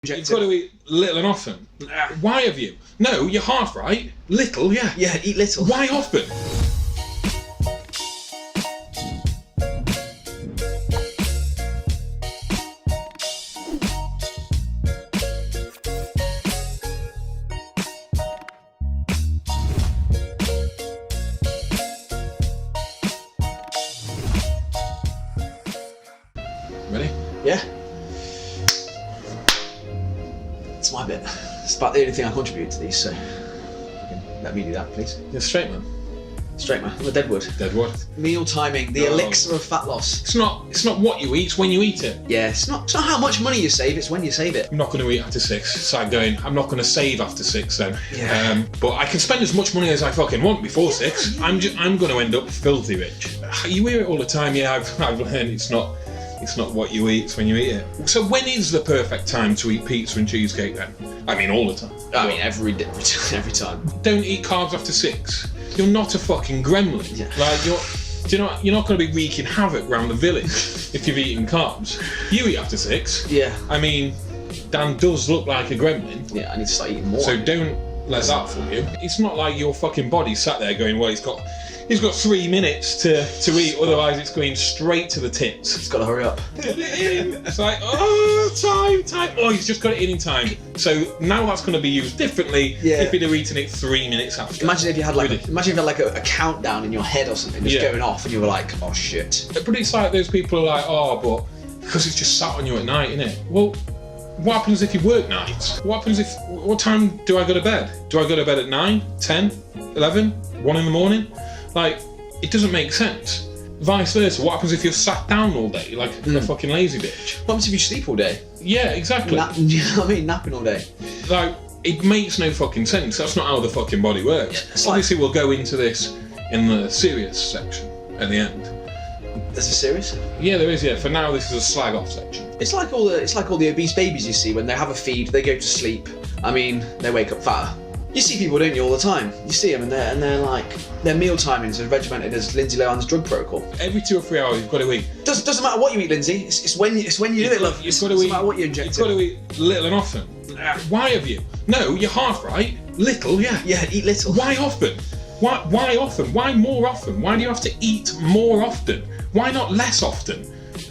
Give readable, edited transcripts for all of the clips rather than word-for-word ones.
You've got to eat little and often. Why have you? No, you're half right. Little, yeah. Yeah, eat little. Why often? Ready? Yeah. It's my bit. It's about the only thing I contribute to these, so let me do that, please. You're straight, man. Straight, man. I'm a deadwood. Deadwood. Meal timing, the elixir of fat loss. It's not what you eat, it's when you eat it. Yeah, it's not how much money you save, it's when you save it. I'm not going to eat after 6. It's like going, I'm not going to save after 6 then. Yeah. But I can spend as much money as I fucking want before 6. I'm going to end up filthy rich. You hear it all the time. Yeah, I've learned it's not what you eat, it's when you eat it. So when is the perfect time to eat pizza and cheesecake then? I mean, all the time. I mean, every time. Don't eat carbs after 6. You're not a fucking gremlin. Yeah. Like you're not going to be wreaking havoc around the village if you've eaten carbs. You eat after 6. Yeah. I mean, Dan does look like a gremlin. Yeah, I need to start eating more. So don't let that fool you. It's not like your fucking body sat there going, well, he's got 3 minutes to eat, otherwise it's going straight to the tits. It's got to hurry up. It's like, time. Oh, he's just got it in time. So now that's going to be used differently if you'd have eaten it 3 minutes after. Imagine if you had a countdown in your head or something just going off, and you were like, oh shit. But it's like those people are like, but because it's just sat on you at night, innit? Well, what happens if you work nights? What time do I go to bed? Do I go to bed at 9, 10, 11, 1 in the morning? Like, it doesn't make sense. Vice versa, what happens if you're sat down all day, like a fucking lazy bitch? What happens if you sleep all day? Yeah, exactly. You know what I mean? Napping all day. Like, it makes no fucking sense. That's not how the fucking body works. Obviously, we'll go into this in the serious section at the end. There's a serious? Yeah, there is, yeah. For now, this is a slag off section. It's like all the obese babies you see when they have a feed, they go to sleep. I mean, they wake up fatter. You see people, don't you, all the time? You see them and they're like, their meal timings are regimented as Lindsay Lohan's drug protocol. Every 2 or 3 hours, you've got to eat. Doesn't matter what you eat, Lindsay. It's when you do it, love. You've got to doesn't eat. matter what you inject. You've got to eat little and often. Why have you? No, you're half right. Little, yeah. Yeah, eat little. Why often? Why often? Why more often? Why do you have to eat more often? Why not less often?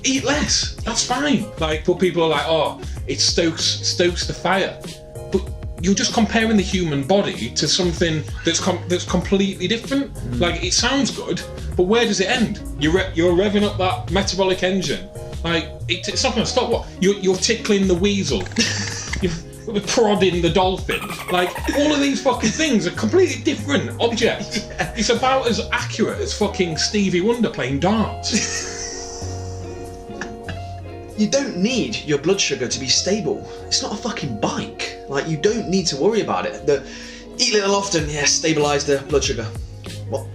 Eat less. That's fine. Like, but people are like, it stokes the fire. But you're just comparing the human body to something that's completely different. Like, it sounds good, but where does it end? You're revving up that metabolic engine. Like, it's not going to stop. What? You're tickling the weasel. You're prodding the dolphin. Like, all of these fucking things are completely different objects. Yeah. It's about as accurate as fucking Stevie Wonder playing darts. You don't need your blood sugar to be stable. It's not a fucking bike. Like, you don't need to worry about it. Eat little often, stabilise the blood sugar. What?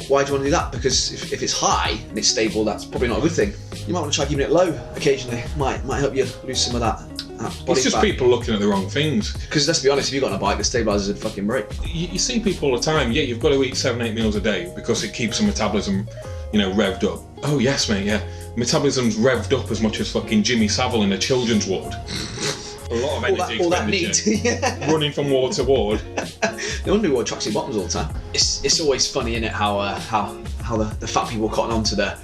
Why do you want to do that? Because if it's high and it's stable, that's probably not a good thing. You might want to try keeping it low occasionally. Might help you lose some of that body It's just fat. People looking at the wrong things. Because let's be honest, if you've got on a bike, the stabilisers would fucking break. You see people all the time, you've got to eat 7-8 meals a day because it keeps the metabolism, revved up. Oh yes, mate, yeah. Metabolism's revved up as much as fucking Jimmy Savile in a children's ward. A lot of energy all that need, running from ward to ward. No wonder we wore tracksuit bottoms all the time. It's always funny, isn't it, how the fat people cotton on to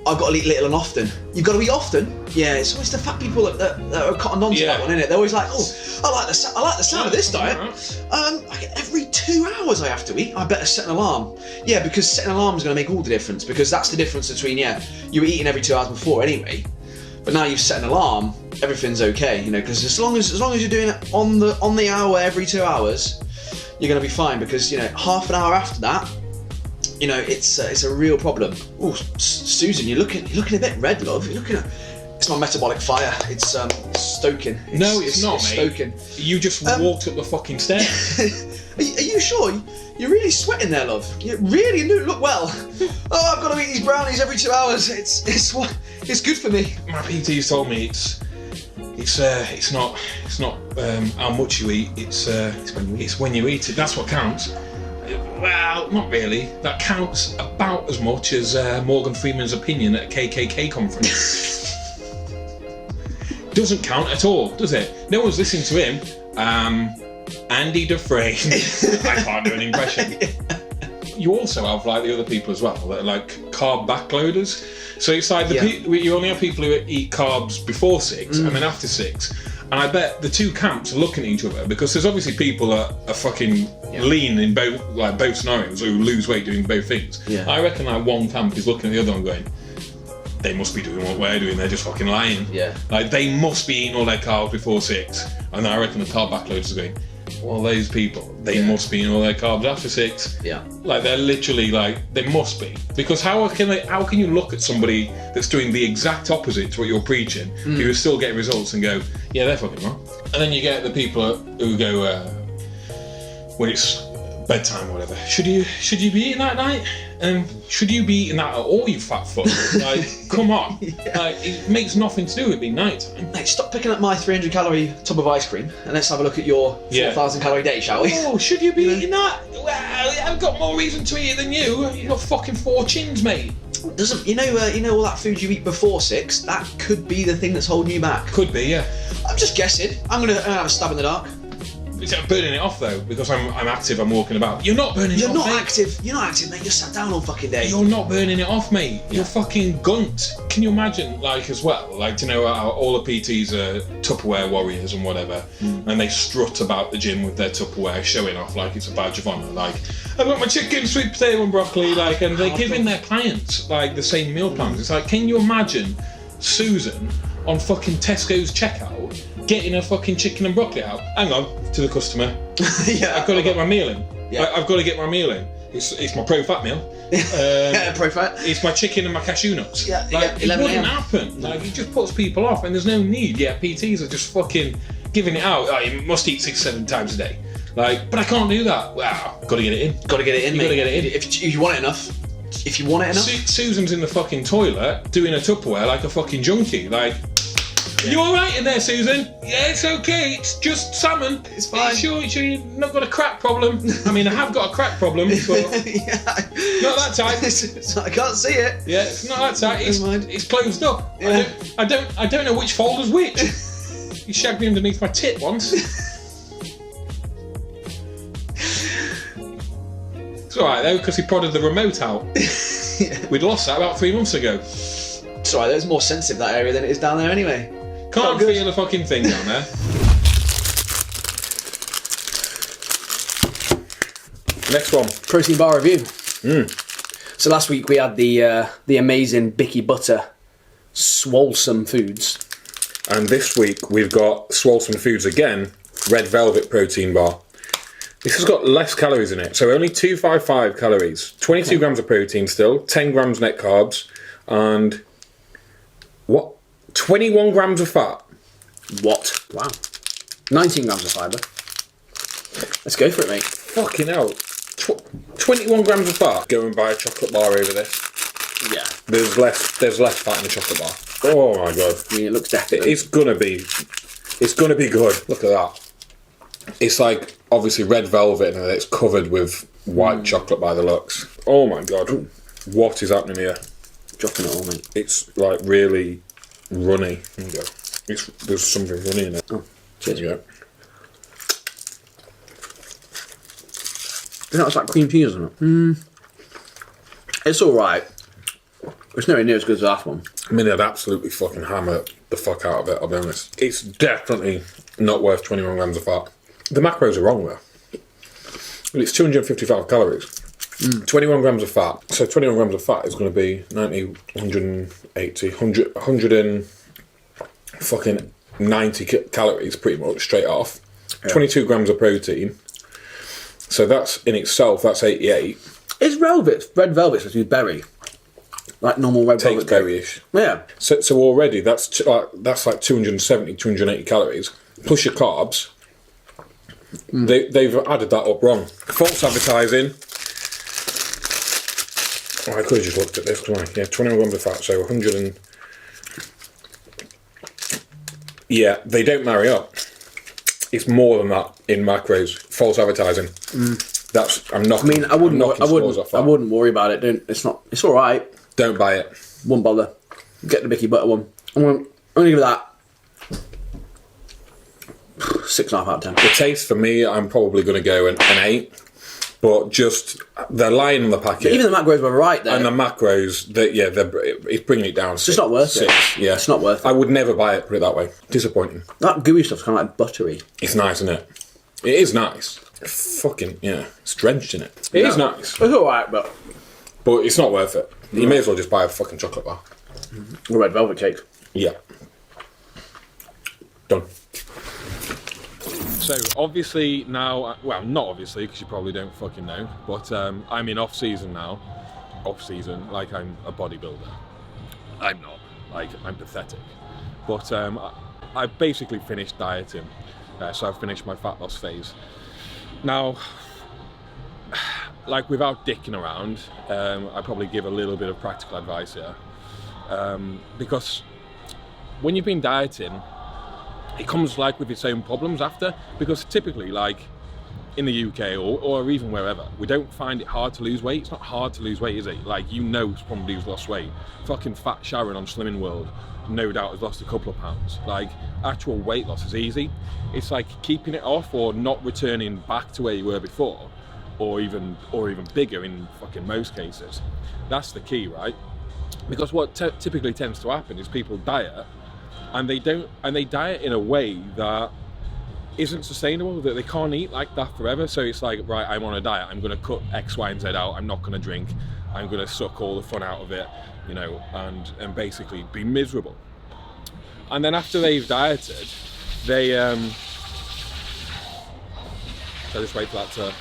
I've got to eat little and often. You've got to eat often? Yeah, it's always the fat people that are cotton on to that one, isn't it? They're always like, I like the sound of this diet. Every 2 hours I have to eat. I better set an alarm. Yeah, because setting an alarm is going to make all the difference, because that's the difference between, you were eating every 2 hours before anyway, but now you've set an alarm, everything's okay, because as long as you're doing it on the hour every 2 hours, you're going to be fine, because half an hour after that, it's a real problem. Oh, Susan, you're looking a bit red, love. It's my metabolic fire. It's stoking. It's not, mate. Stoking. You just walked up the fucking stairs. Are you sure? You're really sweating there, love. You really look well. I've got to eat these brownies every 2 hours. It's good for me. My PT's told me it's not how much you eat. It's when you eat it. That's what counts. Well, not really. That counts about as much as Morgan Freeman's opinion at a KKK conference. Doesn't count at all, does it? No one's listening to him. Andy Dufresne. I can't do an impression. You also have like the other people as well that are like carb backloaders. So it's like you only have people who eat carbs before 6 and then after 6. And I bet the two camps are looking at each other because there's obviously people that are fucking lean in both scenarios who lose weight doing both things. Yeah. I reckon like one camp is looking at the other one going, they must be doing what we're doing, they're just fucking lying. Yeah. Like they must be eating all their carbs before 6. And I reckon the carb backloaders are going, well, those people, they must be eating all their carbs after 6. Yeah. Like they're literally like, they must be. Because how can you look at somebody that's doing the exact opposite to what you're preaching, who is still getting results and go, yeah, they're fucking wrong. And then you get the people who go, when it's bedtime or whatever, should you be eating that night? Should you be eating that at all, you fat fuck? Like, come on. Like, it makes nothing to do with being nighttime. Mate, stop picking up my 300 calorie tub of ice cream and let's have a look at your 4,000 calorie day, shall we? Oh, should you be eating that? Well, I've got more reason to eat it than you. You've got fucking 4 chins, mate. Doesn't you know all that food you eat before 6? That could be the thing that's holding you back. Could be, yeah. I'm just guessing. I'm gonna have a stab in the dark. It's burning it off though, because I'm active, I'm walking about. You're not burning it off, mate. You're not active, mate. You're sat down all fucking day. You're not burning it off, mate. You're fucking gunt. Can you imagine, like, as well, like, you know, how all the PTs are Tupperware warriors and whatever, and they strut about the gym with their Tupperware, showing off like it's a badge of honour. Like, I've got my chicken, sweet potato and broccoli, like, and they're giving their clients, like, the same meal plans. It's like, can you imagine Susan on fucking Tesco's checkout getting a fucking chicken and broccoli out? Hang on, to the customer. I've got to get my meal in. I've got to get my meal in. It's my pro-fat meal. Pro-fat. It's my chicken and my cashew nuts. Yeah, like, it wouldn't happen. Like, it just puts people off, and there's no need. Yeah, PTs are just fucking giving it out. Oh, you must eat 6-7 times a day. Like, but I can't do that. Wow, got to get it in. Got to get it in, mate. Got to get it in. If you want it enough. If you want it enough. Susan's in the fucking toilet doing a Tupperware like a fucking junkie. Like, you all right in there, Susan? Yeah, it's okay. It's just salmon. It's fine. Sure, you've not got a crack problem. I mean, I have got a crack problem, but not that tight. I can't see it. Yeah, it's not that tight. It's closed up. Yeah. I don't know which folder's which. You shagged me underneath my tit once. It's all right though, because he prodded the remote out. We'd lost that about 3 months ago. It's all right. It's more sensitive that area than it is down there anyway. Can't feel a fucking thing down there. Next one. Protein bar review. So last week we had the amazing Bicky Butter Swolesome Foods. And this week we've got Swolesome Foods again, Red Velvet Protein Bar. This has got less calories in it, so only 255 calories, 22 grams of protein still, 10 grams net carbs, and 21 grams of fat. What? Wow. 19 grams of fibre. Let's go for it, mate. Fucking hell. 21 grams of fat. Go and buy a chocolate bar over this. Yeah. There's less fat in the chocolate bar. Oh my god. I mean, it looks definitely. It's gonna be good. Look at that. It's like obviously red velvet and it's covered with white chocolate by the looks. Oh my god. Ooh. What is happening here? Dropping it all, mate. It's like really runny. There you go. There's something runny in it. Oh, cheers. There you go. It's like cream cheese, isn't it? It's alright. It's nowhere near as good as the last one. I mean, I'd absolutely fucking hammer the fuck out of it, I'll be honest. It's definitely not worth 21 grams of fat. The macros are wrong there. It's 255 calories. 21 grams of fat. So 21 grams of fat is going to be 90, 180, 100 and fucking 90 calories pretty much straight off. Yeah. 22 grams of protein. So that's in itself, that's 88. Is red velvet supposed to be berry? Like normal red velvet? Takes berry-ish. Yeah. So already that's like 270, 280 calories. Plus your carbs. They've added that up wrong. False advertising. Oh, I could have just looked at this, couldn't I? Yeah, 21 grams of fat, so 100 and... Yeah, they don't marry up. It's more than that in macros. False advertising. That's... I wouldn't worry about it. It's all right. Don't buy it. Won't bother. Get the Bicky Butter one. I'm gonna give it that 6.5 out of 10. The taste for me, I'm probably going to go an 8. But just, they're lying on the packet. Even the macros were right there. And the macros, it's bringing it down. It's just not worth 6. it. Yeah. It's not worth it. I would never buy it, put it that way. Disappointing. That gooey stuff's kind of like buttery. It's nice, isn't it? It is nice. Fucking, yeah. It's drenched in it. It is nice. It's alright, but it's not worth it. You may as well just buy a fucking chocolate bar. Or red velvet cake. Yeah. Done. So obviously now, well, not obviously because you probably don't fucking know, but I'm in off season now. Off season, like I'm a bodybuilder. I'm not. Like I'm pathetic. But I basically finished dieting, so I've finished my fat loss phase. Now, like without dicking around, I probably give a little bit of practical advice here, because when you've been dieting, it comes like with its own problems after, because typically like in the UK or even wherever, we don't find it hard to lose weight. It's not hard to lose weight, is it? Like, you know somebody who's lost weight. Fucking Fat Sharon on Slimming World, no doubt has lost a couple of pounds. Like, actual weight loss is easy. It's like keeping it off or not returning back to where you were before, or even bigger in fucking most cases. That's the key, right? Because what typically tends to happen is people diet, and they diet in a way that isn't sustainable, that they can't eat like that forever. So it's like, right, I'm on a diet, I'm going to cut X, Y, and Z out, I'm not going to drink, I'm going to suck all the fun out of it, you know, and basically be miserable. And then after they've dieted, they so just wait for that to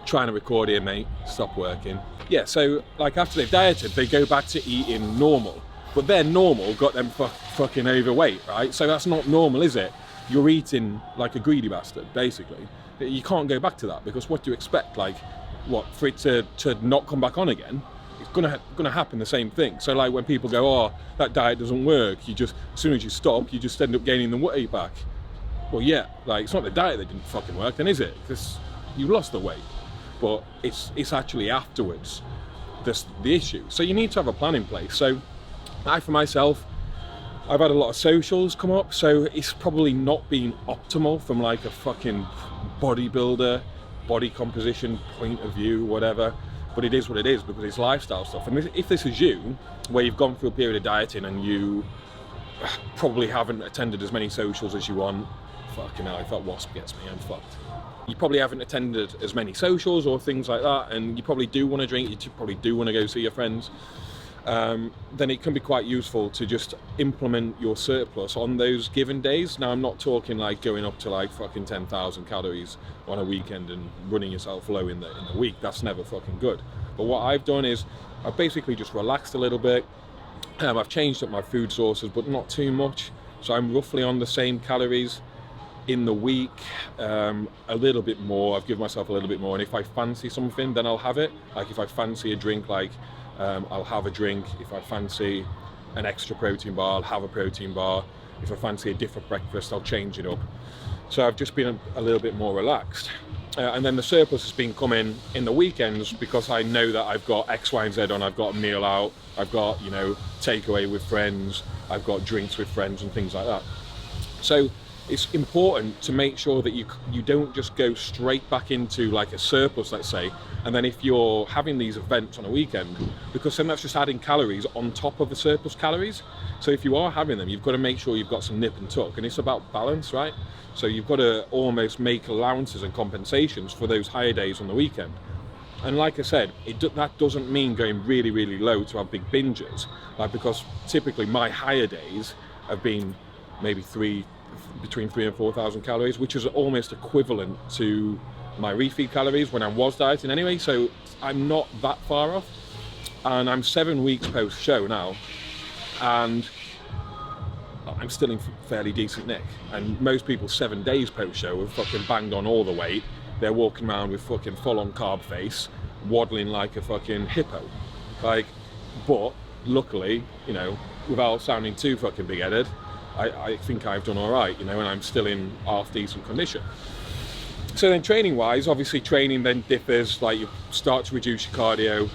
trying to record here, mate, stop working. Yeah, so like after they've dieted, they go back to eating normal, but their normal got them fucking overweight, right? So that's not normal, is it? You're eating like a greedy bastard, basically. You can't go back to that, because what do you expect? Like, what, for it to not come back on again? It's gonna happen the same thing. So like when people go, oh, that diet doesn't work, you just, as soon as you stop, you just end up gaining the weight back. Well, yeah, like it's not the diet that didn't fucking work, then is it? Because you lost the weight. But it's actually afterwards the issue. So you need to have a plan in place. So I, for myself, I've had a lot of socials come up, so it's probably not been optimal from like a fucking bodybuilder, body composition point of view, whatever. But it is what it is, because it's lifestyle stuff. And if this is you, where you've gone through a period of dieting and you probably haven't attended as many socials as you want, fucking hell, if that wasp gets me, I'm fucked. You probably haven't attended as many socials or things like that, and you probably do want to drink, you probably do want to go see your friends, then it can be quite useful to just implement your surplus on those given days. Now, I'm not talking like going up to like fucking 10,000 calories on a weekend and running yourself low in the week. That's never fucking good. But what I've done is I've basically just relaxed a little bit. I've changed up my food sources, but not too much. So I'm roughly on the same calories in the week, a little bit more. I've given myself a little bit more, and if I fancy something, then I'll have it. Like if I fancy a drink, like I'll have a drink. If I fancy an extra protein bar, I'll have a protein bar. If I fancy a different breakfast, I'll change it up. So I've just been a little bit more relaxed. And then the surplus has been coming in the weekends, because I know that I've got X, Y, and Z on. I've got a meal out, I've got, you know, takeaway with friends, I've got drinks with friends and things like that. So it's important to make sure that you don't just go straight back into like a surplus, let's say, and then if you're having these events on a weekend, because then that's just adding calories on top of the surplus calories. So if you are having them, you've got to make sure you've got some nip and tuck, and it's about balance, right? So you've got to almost make allowances and compensations for those higher days on the weekend. And like I said, that doesn't mean going really, really low to have big binges, like, because typically my higher days have been maybe between 3,000 and 4,000 calories, which is almost equivalent to my refeed calories when I was dieting anyway. So I'm not that far off, and I'm 7 weeks post show now, and I'm still in fairly decent nick. And most people 7 days post show have fucking banged on all the weight. They're walking around with fucking full on carb face, waddling like a fucking hippo. Like, but luckily, you know, without sounding too fucking big headed, I think I've done all right, you know, and I'm still in half decent condition. So then training wise, obviously training then differs, like you start to reduce your cardio.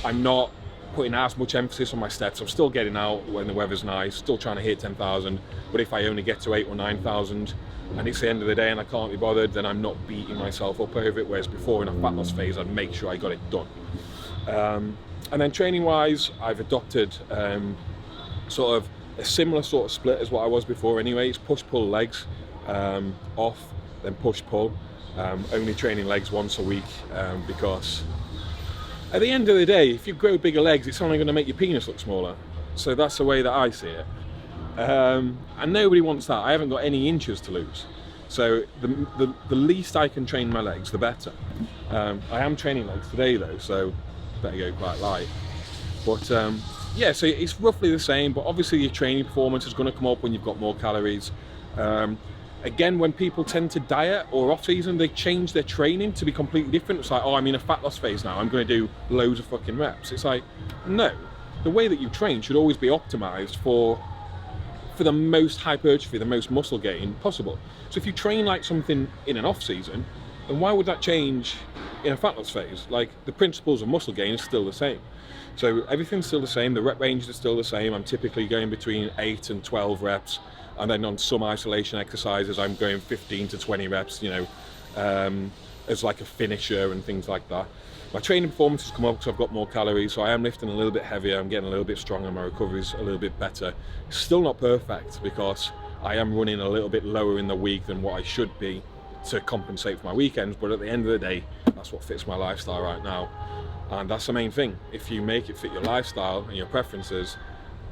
I'm not putting as much emphasis on my steps. I'm still getting out when the weather's nice, still trying to hit 10,000, but if I only get to 8 or 9,000 and it's the end of the day and I can't be bothered, then I'm not beating myself up over it, whereas before in a fat loss phase I'd make sure I got it done. And then training wise, I've adopted sort of a similar sort of split as what I was before anyway. It's push-pull legs, off, then push-pull. Only training legs once a week because at the end of the day, if you grow bigger legs, it's only going to make your penis look smaller. So that's the way that I see it. And nobody wants that. I haven't got any inches to lose. So the least I can train my legs, the better. I am training legs today though, so better go quite light. But yeah, so it's roughly the same, but obviously your training performance is going to come up when you've got more calories. Again, when people tend to diet or off season, they change their training to be completely different. It's like, oh, I'm in a fat loss phase now, I'm going to do loads of fucking reps. It's like, no, the way that you train should always be optimized for the most hypertrophy, the most muscle gain possible. So if you train like something in an off season, then why would that change in a fat loss phase? Like, the principles of muscle gain is still the same. So everything's still the same, the rep ranges are still the same. I'm typically going between 8 and 12 reps. And then on some isolation exercises, I'm going 15 to 20 reps, you know, as like a finisher and things like that. My training performance has come up because I've got more calories, so I am lifting a little bit heavier, I'm getting a little bit stronger, my recovery's a little bit better. It's still not perfect because I am running a little bit lower in the week than what I should be to compensate for my weekends, but at the end of the day, that's what fits my lifestyle right now. And that's the main thing. If you make it fit your lifestyle and your preferences,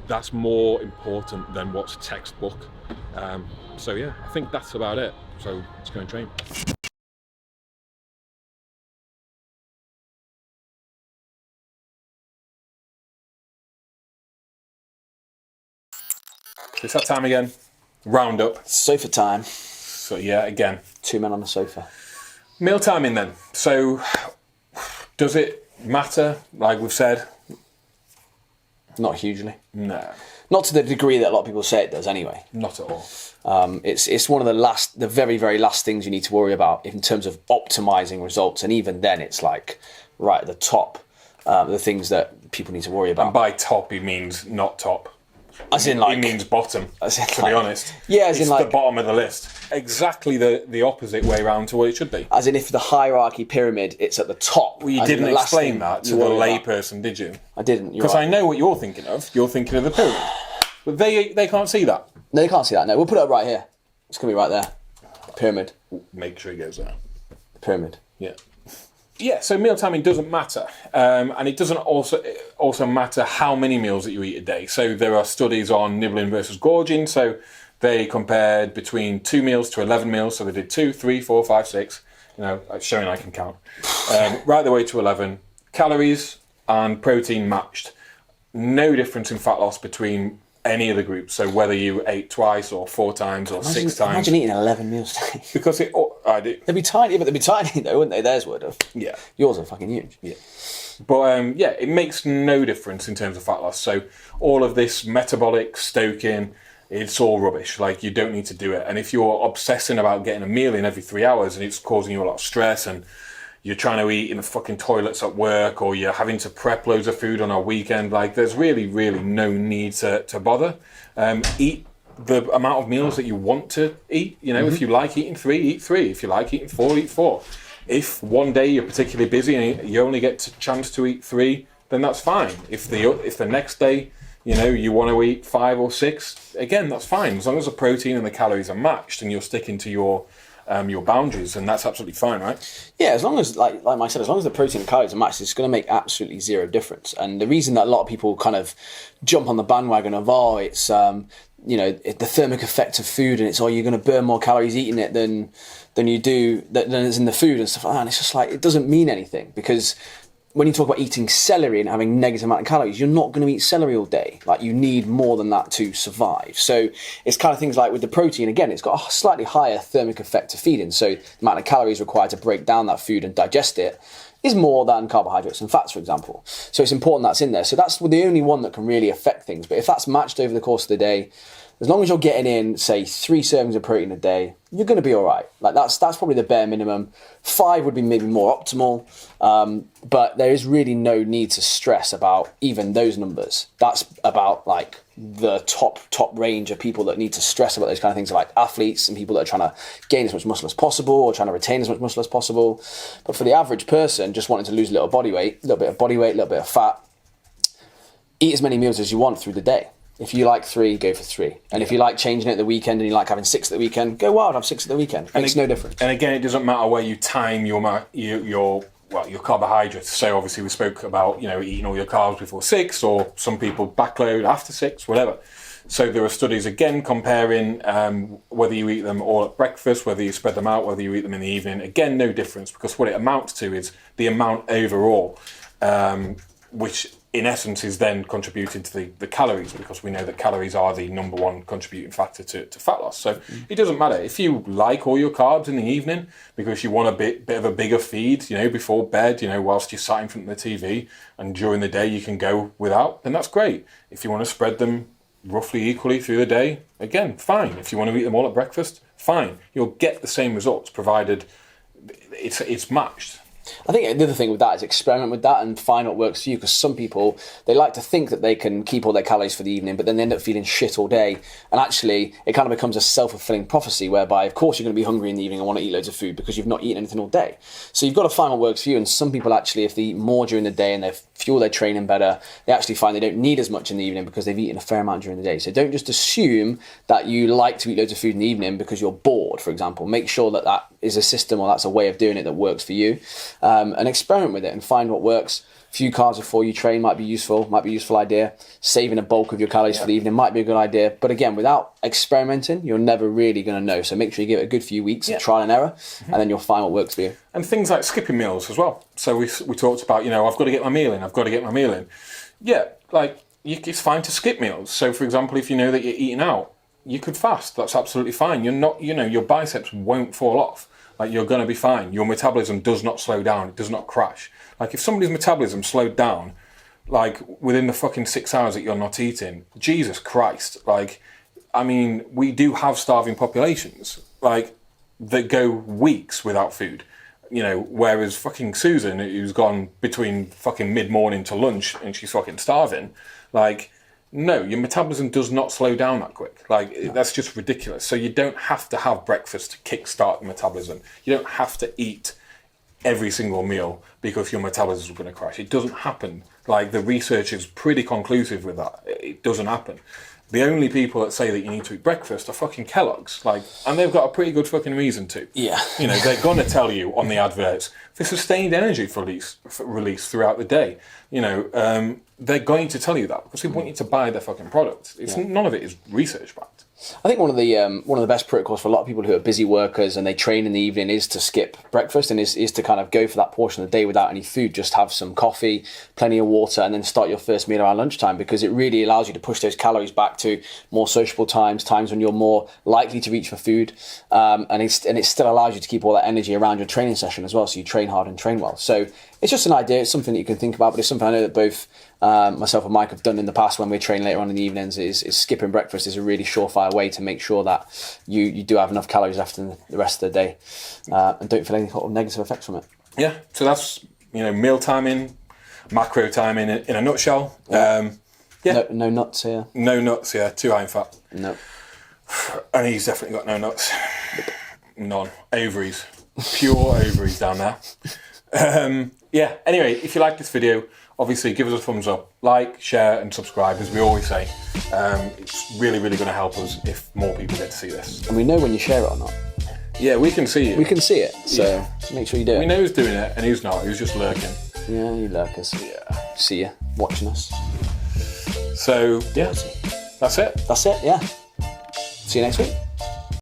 that's more important than what's textbook. So yeah, I think that's about it. So let's go and train. It's that time again. Round up. Sofa time. So yeah, again. 2 men on the sofa. Meal timing then. So does it matter, like we've said? Not hugely. No. Not to the degree that a lot of people say it does anyway. Not at all. It's one of the very, very last things you need to worry about in terms of optimizing results. And even then, it's like right at the top, the things that people need to worry about. And by top, he means not top. As in, like, he means bottom, as in, to like, be honest. Yeah, as it's in, like, the bottom of the list. Exactly the opposite way around to what it should be. As in, if the hierarchy pyramid, it's at the top. Well, you didn't explain that to the layperson, did you? I didn't. Because right. I know what you're thinking of. You're thinking of the pyramid. But they can't see that. No, they can't see that. No, we'll put it up right here. It's going to be right there. Pyramid. Make sure it goes there. Pyramid. Yeah. Yeah, so meal timing doesn't matter. And it doesn't also matter how many meals that you eat a day. So there are studies on nibbling versus gorging. So they compared between 2 meals to 11 meals. So they did 2, 3, 4, 5, 6. You know, showing I can count. Right the way to 11. Calories and protein matched. No difference in fat loss between any of the groups. So whether you ate twice or 4 times or 6 times. Imagine eating 11 meals a day. Because I do. They'd be tiny, but they'd be tiny though, wouldn't they? Theirs would have. Yeah. Yours are fucking huge. Yeah. But yeah, it makes no difference in terms of fat loss. So all of this metabolic stoking, it's all rubbish. Like, you don't need to do it. And if you're obsessing about getting a meal in every 3 hours and it's causing you a lot of stress and you're trying to eat in the fucking toilets at work or you're having to prep loads of food on a weekend, like, there's really, really no need to bother. Eat the amount of meals that you want to eat. You know, if you like eating 3, eat 3. If you like eating 4, eat 4. If one day you're particularly busy and you only get a chance to eat 3, then that's fine. If the next day, you know, you want to eat 5 or 6, again, that's fine. As long as the protein and the calories are matched and you're sticking to your boundaries, and that's absolutely fine, right? Yeah, as long as, like Mike said, as long as the protein and calories are matched, it's going to make absolutely zero difference. And the reason that a lot of people kind of jump on the bandwagon of, oh, it's you know, the thermic effect of food, and it's, oh, you're going to burn more calories eating it than you do than is in the food and stuff like that. And it's just like, it doesn't mean anything, because when you talk about eating celery and having negative amount of calories, you're not going to eat celery all day. Like, you need more than that to survive. So it's kind of things like with the protein, again, it's got a slightly higher thermic effect to feeding. So the amount of calories required to break down that food and digest it is more than carbohydrates and fats, for example. So it's important that's in there. So that's the only one that can really affect things. But if that's matched over the course of the day, as long as you're getting in, say, 3 servings of protein a day, you're going to be all right. Like that's probably the bare minimum. 5 would be maybe more optimal, but there is really no need to stress about even those numbers. That's about like the top range of people that need to stress about those kind of things, like athletes and people that are trying to gain as much muscle as possible or trying to retain as much muscle as possible. But for the average person just wanting to lose a little bit of body weight, a little bit of fat, eat as many meals as you want through the day. If you like 3, go for 3. And if you like changing it at the weekend and you like having 6 at the weekend, go wild, have 6 at the weekend. Makes no difference. And again, it doesn't matter where you time your carbohydrates. So obviously we spoke about, eating all your carbs before 6, or some people backload after 6, whatever. So there are studies again comparing whether you eat them all at breakfast, whether you spread them out, whether you eat them in the evening. Again, no difference, because what it amounts to is the amount overall, which in essence is then contributing to the calories, because we know that calories are the number 1 contributing factor to fat loss. So it doesn't matter if you like all your carbs in the evening because you want a bit of a bigger feed, before bed, whilst you're sat in front of the TV, and during the day you can go without, then that's great. If you want to spread them roughly equally through the day, again, fine. If you want to eat them all at breakfast, fine. You'll get the same results provided it's matched. I think the other thing with that is experiment with that and find what works for you, because some people, they like to think that they can keep all their calories for the evening, but then they end up feeling shit all day. And actually, it kind of becomes a self-fulfilling prophecy whereby, of course, you're going to be hungry in the evening and want to eat loads of food because you've not eaten anything all day. So you've got to find what works for you. And some people actually, if they eat more during the day and they fuel their training better, they actually find they don't need as much in the evening because they've eaten a fair amount during the day. So don't just assume that you like to eat loads of food in the evening because you're bored, for example. Make sure that is a system or that's a way of doing it that works for you. And experiment with it and find what works. A few carbs before you train might be a useful idea. Saving a bulk of your calories for the evening might be a good idea. But again, without experimenting, you're never really going to know. So make sure you give it a good few weeks of trial and error, and then you'll find what works for you. And things like skipping meals as well. So we talked about, I've got to get my meal in. Yeah, it's fine to skip meals. So for example, if you know that you're eating out, you could fast. That's absolutely fine. You're not, your biceps won't fall off. You're going to be fine. Your metabolism does not slow down. It does not crash. If somebody's metabolism slowed down, within the fucking 6 hours that you're not eating, Jesus Christ. We do have starving populations, that go weeks without food. Whereas fucking Susan, who's gone between fucking mid-morning to lunch and she's fucking starving, no, your metabolism does not slow down that quick. That's just ridiculous. So you don't have to have breakfast to kickstart the metabolism. You don't have to eat every single meal because your metabolism is going to crash. It doesn't happen. The research is pretty conclusive with that. It doesn't happen. The only people that say that you need to eat breakfast are fucking Kellogg's, and they've got a pretty good fucking reason to. Yeah. They're going to tell you on the adverts for sustained energy for release throughout the day. They're going to tell you that because they want you to buy their fucking product. None of it is research backed. I think one of the best protocols for a lot of people who are busy workers and they train in the evening is to skip breakfast and is to kind of go for that portion of the day without any food. Just have some coffee, plenty of water, and then start your first meal around lunchtime, because it really allows you to push those calories back to more sociable times when you're more likely to reach for food, and it still allows you to keep all that energy around your training session as well, so you train hard and train well. So it's just an idea. It's something that you can think about, but it's something I know that both myself and Mike have done in the past when we train later on in the evenings. Is skipping breakfast is a really surefire way to make sure that you do have enough calories left in the rest of the day, and don't feel any sort of negative effects from it. Yeah, so that's meal timing, macro timing in a nutshell. No nuts here. No nuts, yeah. Too high in fat. No. And he's definitely got no nuts. None. Ovaries. Pure ovaries down there. Anyway, if you like this video, obviously give us a thumbs up, like, share and subscribe, as we always say. It's really, really going to help us if more people get to see this. And we know when you share it or not. Yeah, we can see it. We can see it, so make sure you do it. We know who's doing it and who's not, who's just lurking. Yeah, you lurkers. Yeah. See you, watching us. So, yeah, that's it. That's it, yeah. See you next week.